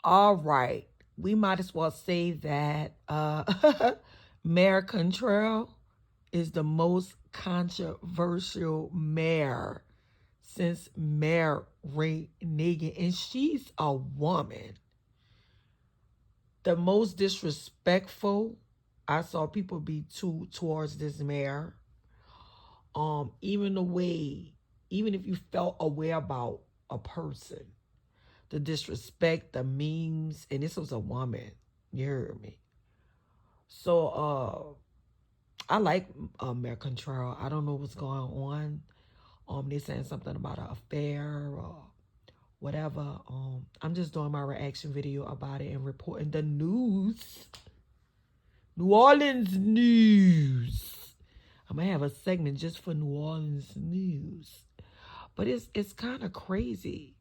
All right. We might as well say that Mayor Cantrell is the most controversial mayor since Mayor Ray Nagin, and she's a woman. The most disrespectful I saw people be towards this mayor. Even the way, even if you felt aware about a person, the disrespect, the memes, and this was a woman. You heard me. So I like Mayor Cantrell. I don't know what's going on. They're saying something about an affair or whatever. I'm just doing my reaction video about it and reporting the news. New Orleans news. I'm gonna have a segment just for New Orleans news. But it's kind of crazy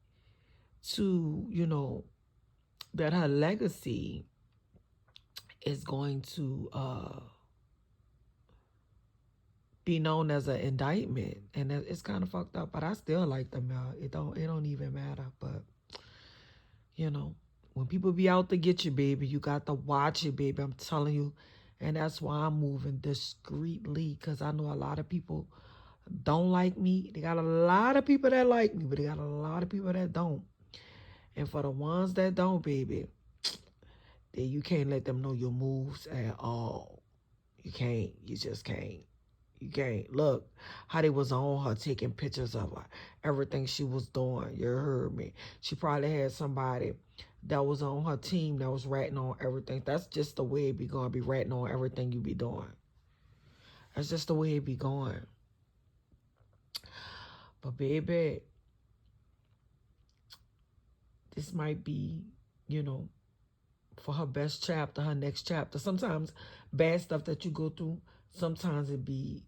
to, you know, that her legacy is going to be known as an indictment, and it's kind of fucked up. But I still like the mail. It don't even matter. But you know, when people be out to get you, baby, you got to watch it, baby. I'm telling you, and that's why I'm moving discreetly, because I know a lot of people don't like me. They got a lot of people that like me, but they got a lot of people that don't. And for the ones that don't, baby, you can't let them know your moves at all. You can't. You just can't. You can't. Look how they was on her, taking pictures of her, everything she was doing. You heard me. She probably had somebody that was on her team that was ratting on everything. That's just the way it be going. Be ratting on everything you be doing. That's just the way it be going. But baby, this might be, you know, for her best chapter, her next chapter. Sometimes bad stuff that you go through, sometimes it be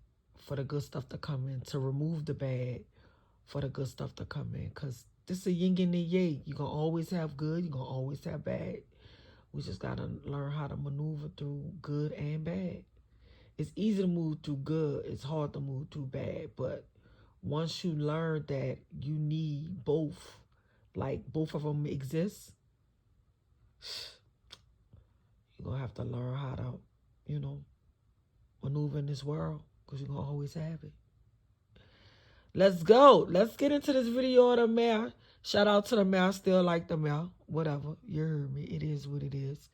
for the good stuff to come in, to remove the bad for the good stuff to come in. Because this is a yin and a yang. You're going to always have good. You're going to always have bad. We just got to learn how to maneuver through good and bad. It's easy to move through good. It's hard to move through bad. But once you learn that you need both, like both of them exist, you're going to have to learn how to, you know, maneuver in this world, because you're going to always have it. Let's go. Let's get into this video of the mayor. Shout out to the mayor. I still like the mayor. Whatever. You heard me. It is what it is.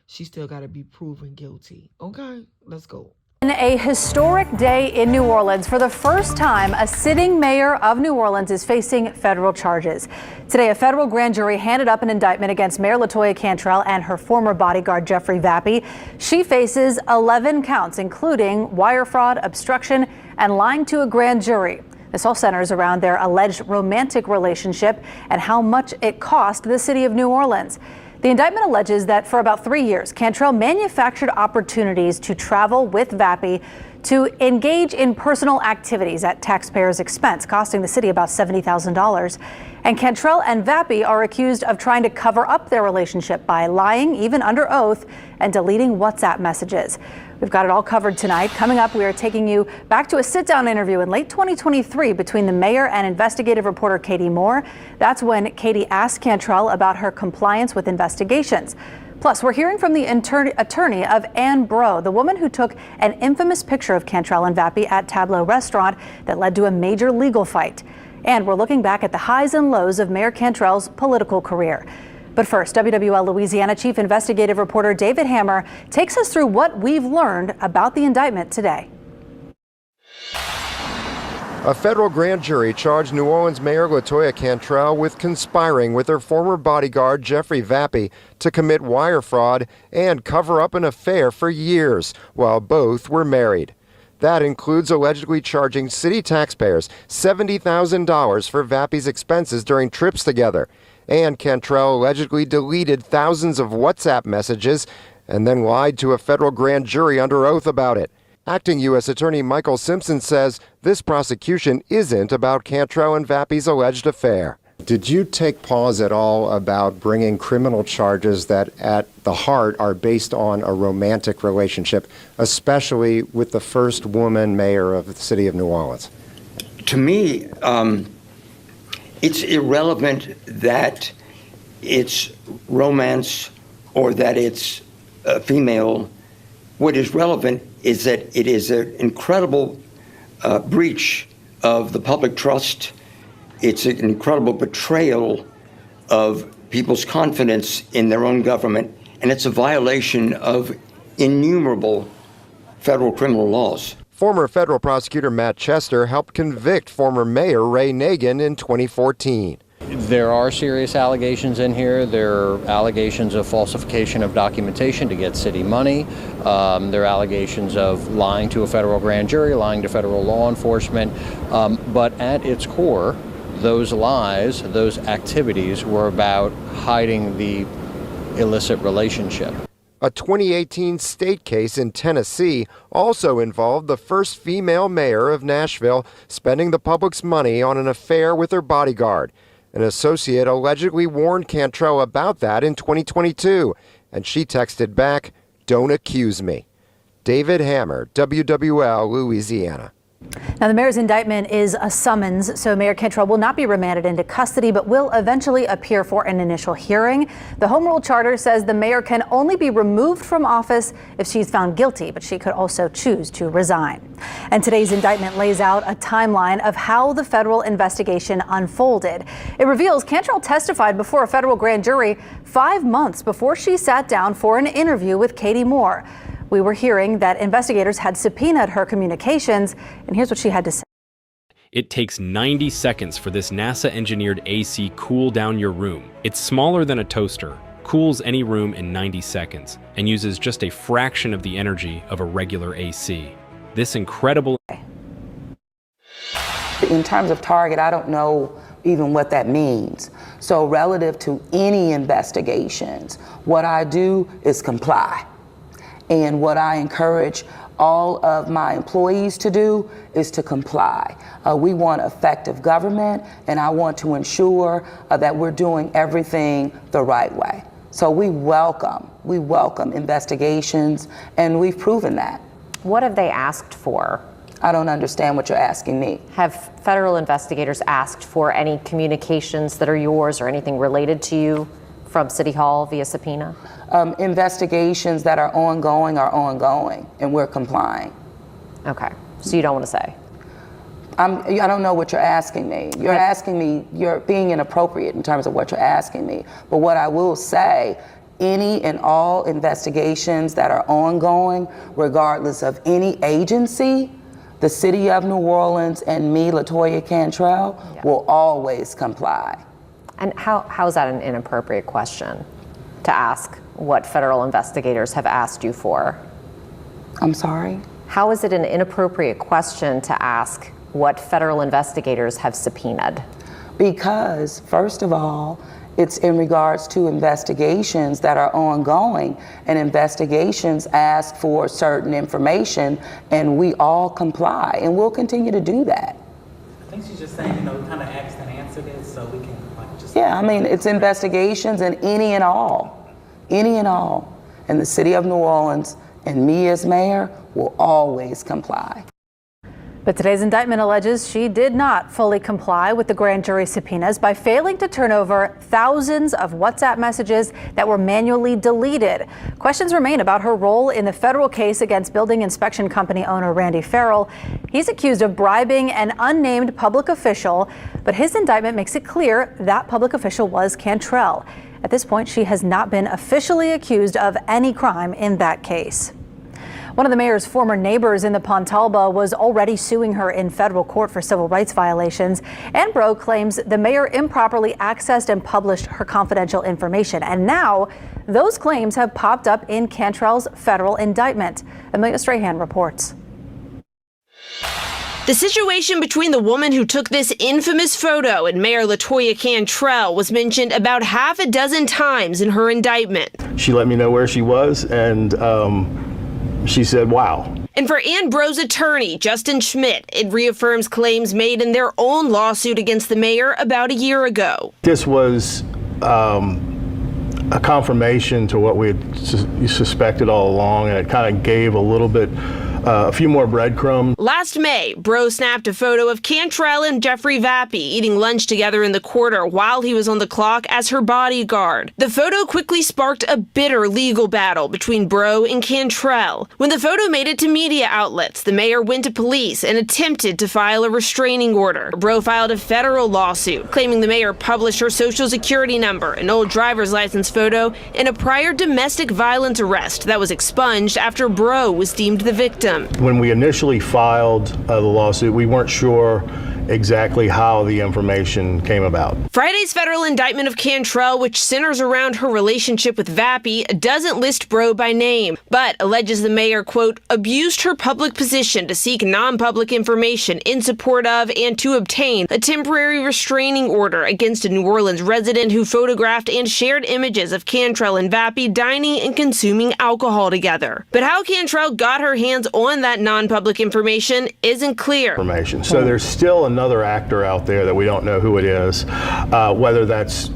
She still got to be proven guilty. Okay? Let's go. A historic day in New Orleans. For the first time, a sitting mayor of New Orleans is facing federal charges. Today, a federal grand jury handed up an indictment against Mayor Latoya Cantrell and her former bodyguard, Jeffrey Vappy. She faces 11 counts, including wire fraud, obstruction, and lying to a grand jury. This all centers around their alleged romantic relationship and how much it cost the city of New Orleans. The indictment alleges that for about 3 years, Cantrell manufactured opportunities to travel with Vappy to engage in personal activities at taxpayers' expense, costing the city about $70,000. And Cantrell and Vappy are accused of trying to cover up their relationship by lying, even under oath, and deleting WhatsApp messages. We've got it all covered tonight. Coming up, we are taking you back to a sit-down interview in late 2023 between the mayor and investigative reporter Katie Moore. That's when Katie asked Cantrell about her compliance with investigations. Plus, we're hearing from the attorney of Ann Bro, the woman who took an infamous picture of Cantrell and Vappy at Tableau Restaurant that led to a major legal fight. And we're looking back at the highs and lows of Mayor Cantrell's political career. But first, WWL Louisiana Chief Investigative Reporter David Hammer takes us through what we've learned about the indictment today. A federal grand jury charged New Orleans Mayor Latoya Cantrell with conspiring with her former bodyguard Jeffrey Vappy to commit wire fraud and cover up an affair for years while both were married. That includes allegedly charging city taxpayers $70,000 for Vappy's expenses during trips together. And Cantrell allegedly deleted thousands of WhatsApp messages and then lied to a federal grand jury under oath about it. Acting U.S. Attorney Michael Simpson says this prosecution isn't about Cantrell and Vappy's alleged affair. Did you take pause at all about bringing criminal charges that at the heart are based on a romantic relationship, especially with the first woman mayor of the city of New Orleans? To me, it's irrelevant that it's romance or that it's female. What is relevant is that it is an incredible breach of the public trust. It's an incredible betrayal of people's confidence in their own government, and it's a violation of innumerable federal criminal laws. Former federal prosecutor Matt Chester helped convict former Mayor Ray Nagin in 2014. There are serious allegations in here. There are allegations of falsification of documentation to get city money. There are allegations of lying to a federal grand jury, lying to federal law enforcement. But at its core, those lies, those activities were about hiding the illicit relationship. A 2018 state case in Tennessee also involved the first female mayor of Nashville spending the public's money on an affair with her bodyguard. An associate allegedly warned Cantrell about that in 2022, and she texted back, "Don't accuse me." David Hammer, WWL, Louisiana. Now, the mayor's indictment is a summons, so Mayor Cantrell will not be remanded into custody, but will eventually appear for an initial hearing. The Home Rule Charter says the mayor can only be removed from office if she's found guilty, but she could also choose to resign. And today's indictment lays out a timeline of how the federal investigation unfolded. It reveals Cantrell testified before a federal grand jury 5 months before she sat down for an interview with Katie Moore. We were hearing that investigators had subpoenaed her communications, and here's what she had to say. It takes 90 seconds for this NASA-engineered AC cool down your room. It's smaller than a toaster, cools any room in 90 seconds, and uses just a fraction of the energy of a regular AC. This incredible... In terms of target, I don't know even what that means. So relative to any investigations, what I do is comply. And what I encourage all of my employees to do is to comply. We want effective government, and I want to ensure that we're doing everything the right way. So we welcome investigations, and we've proven that. What have they asked for? I don't understand what you're asking me. Have federal investigators asked for any communications that are yours or anything related to you from City Hall via subpoena? Investigations that are ongoing, and we're complying. Okay, so you don't want to say? I don't know what you're asking me. You're asking me, you're being inappropriate in terms of what you're asking me. But what I will say, any and all investigations that are ongoing, regardless of any agency, the City of New Orleans and me, LeGendaryMsTee Cantrell, will always comply. And how is that an inappropriate question to ask what federal investigators have asked you for? I'm sorry? How is it an inappropriate question to ask what federal investigators have subpoenaed? Because, first of all, it's in regards to investigations that are ongoing, and investigations ask for certain information, and we all comply, and we'll continue to do that. I think she's just saying, kind of asked and answered it so we can just... Yeah, I mean, it's investigations and any and all. And the City of New Orleans and me as mayor will always comply. But today's indictment alleges she did not fully comply with the grand jury subpoenas by failing to turn over thousands of WhatsApp messages that were manually deleted. Questions remain about her role in the federal case against building inspection company owner Randy Farrell. He's accused of bribing an unnamed public official, but his indictment makes it clear that public official was Cantrell. At this point, she has not been officially accused of any crime in that case. One of the mayor's former neighbors in the Pontalba was already suing her in federal court for civil rights violations. Ambro claims the mayor improperly accessed and published her confidential information. And now those claims have popped up in Cantrell's federal indictment. Amelia Strahan reports. The situation between the woman who took this infamous photo and Mayor LeGendaryMsTee Cantrell was mentioned about half a dozen times in her indictment. She let me know where she was, and she said, wow. And for Ambro's attorney, Justin Schmidt, it reaffirms claims made in their own lawsuit against the mayor about a year ago. This was a confirmation to what we had suspected all along, and it kind of gave a little bit a few more breadcrumbs. Last May, Bro snapped a photo of Cantrell and Jeffrey Vappy eating lunch together in the quarter while he was on the clock as her bodyguard. The photo quickly sparked a bitter legal battle between Bro and Cantrell. When the photo made it to media outlets, the mayor went to police and attempted to file a restraining order. Bro filed a federal lawsuit, claiming the mayor published her social security number, an old driver's license photo, and a prior domestic violence arrest that was expunged after Bro was deemed the victim. When we initially filed the lawsuit, we weren't sure exactly how the information came about. Friday's federal indictment of Cantrell, which centers around her relationship with Vappy, doesn't list Bro by name, but alleges the mayor, quote, abused her public position to seek non-public information in support of and to obtain a temporary restraining order against a New Orleans resident who photographed and shared images of Cantrell and Vappy dining and consuming alcohol together. But how Cantrell got her hands on that non-public information isn't clear. So there's still another actor out there that we don't know who it is, whether that's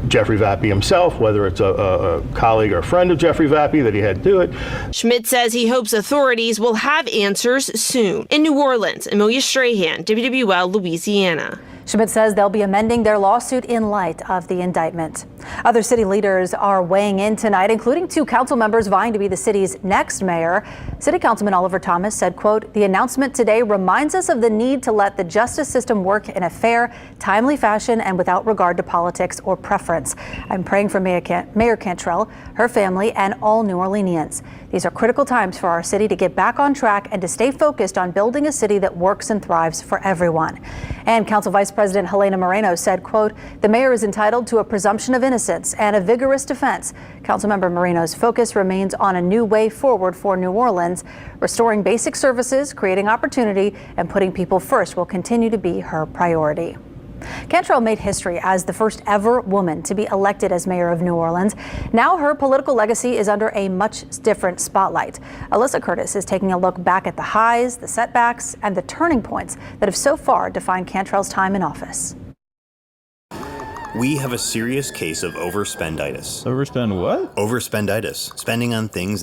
Jeffrey Vappy himself, whether it's a colleague or friend of Jeffrey Vappy that he had to do it. Schmidt says he hopes authorities will have answers soon. In New Orleans, Amelia Strahan, WWL, Louisiana. Schmidt says they'll be amending their lawsuit in light of the indictment. Other city leaders are weighing in tonight, including 2 council members vying to be the city's next mayor. City Councilman Oliver Thomas said, quote, the announcement today reminds us of the need to let the justice system work in a fair, timely fashion and without regard to politics or preference. I'm praying for Mayor Cantrell, her family, and all New Orleanians. These are critical times for our city to get back on track and to stay focused on building a city that works and thrives for everyone. And Council Vice President Helena Moreno said, quote, the mayor is entitled to a presumption of innocence and a vigorous defense. Councilmember Moreno's focus remains on a new way forward for New Orleans. Restoring basic services, creating opportunity, and putting people first will continue to be her priority. Cantrell made history as the first ever woman to be elected as mayor of New Orleans. Now her political legacy is under a much different spotlight. Alyssa Curtis is taking a look back at the highs, the setbacks, and the turning points that have so far defined Cantrell's time in office. We have a serious case of overspenditis. Overspend what? Overspenditis. Spending on things.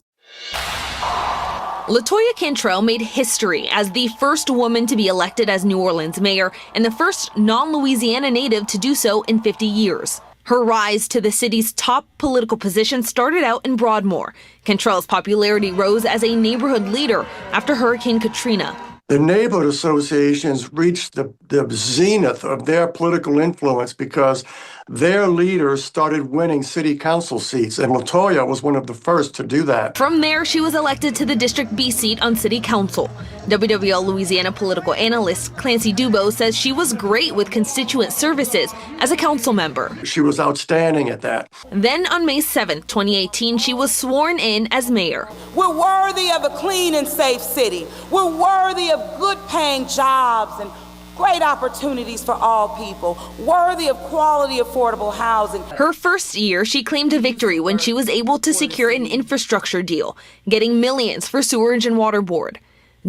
LaToya Cantrell made history as the first woman to be elected as New Orleans mayor and the first non-Louisiana native to do so in 50 years. Her rise to the city's top political position started out in Broadmoor. Cantrell's popularity rose as a neighborhood leader after Hurricane Katrina. The neighborhood associations reached the zenith of their political influence because their leaders started winning city council seats, and LaToya was one of the first to do that. From there, she was elected to the District B seat on city council. WWL Louisiana political analyst Clancy Dubois says she was great with constituent services as a council member. She was outstanding at that. Then on May 7, 2018, she was sworn in as mayor. We're worthy of a clean and safe city. We're worthy of good paying jobs and great opportunities for all people, worthy of quality, affordable housing. Her first year, she claimed a victory when she was able to secure an infrastructure deal, getting millions for sewerage and water board.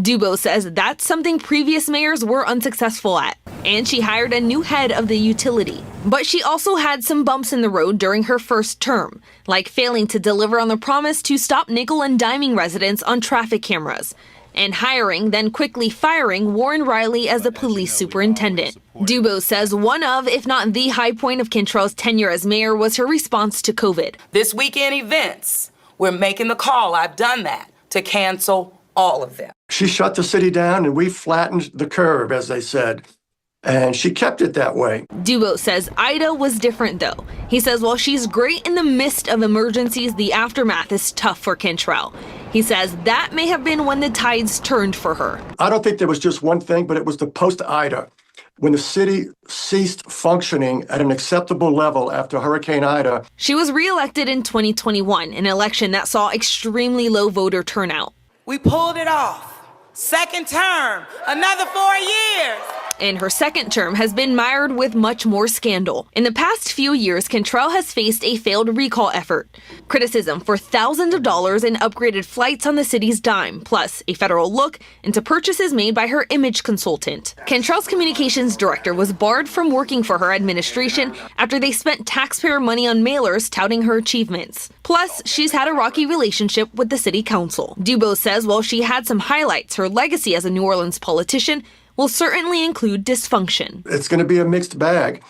Dubois says that's something previous mayors were unsuccessful at, and she hired a new head of the utility. But she also had some bumps in the road during her first term, like failing to deliver on the promise to stop nickel and diming residents on traffic cameras, and hiring, then quickly firing Warren Riley as the police superintendent. Dubois says one of, if not the high point of Cantrell's tenure as mayor was her response to COVID. This weekend events, we're making the call, I've done that, to cancel all of them. She shut the city down and we flattened the curve, as they said. And she kept it that way. Dubois says Ida was different, though. He says while she's great in the midst of emergencies, the aftermath is tough for Cantrell. He says that may have been when the tides turned for her. I don't think there was just one thing, but it was the post-Ida. When the city ceased functioning at an acceptable level after Hurricane Ida. She was reelected in 2021, an election that saw extremely low voter turnout. We pulled it off. Second term, another 4 years. and her second term has been mired with much more scandal. In the past few years, Cantrell has faced a failed recall effort, criticism for thousands of dollars in upgraded flights on the city's dime, plus a federal look into purchases made by her image consultant. Cantrell's communications director was barred from working for her administration after they spent taxpayer money on mailers touting her achievements. Plus, she's had a rocky relationship with the city council. Dubose says while she had some highlights, her legacy as a New Orleans politician will certainly include dysfunction. It's going to be a mixed bag,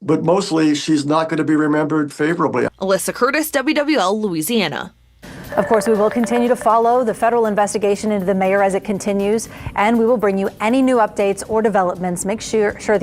but mostly she's not going to be remembered favorably. Alyssa Curtis, WWL, Louisiana. Of course, we will continue to follow the federal investigation into the mayor as it continues, and we will bring you any new updates or developments. Make sure that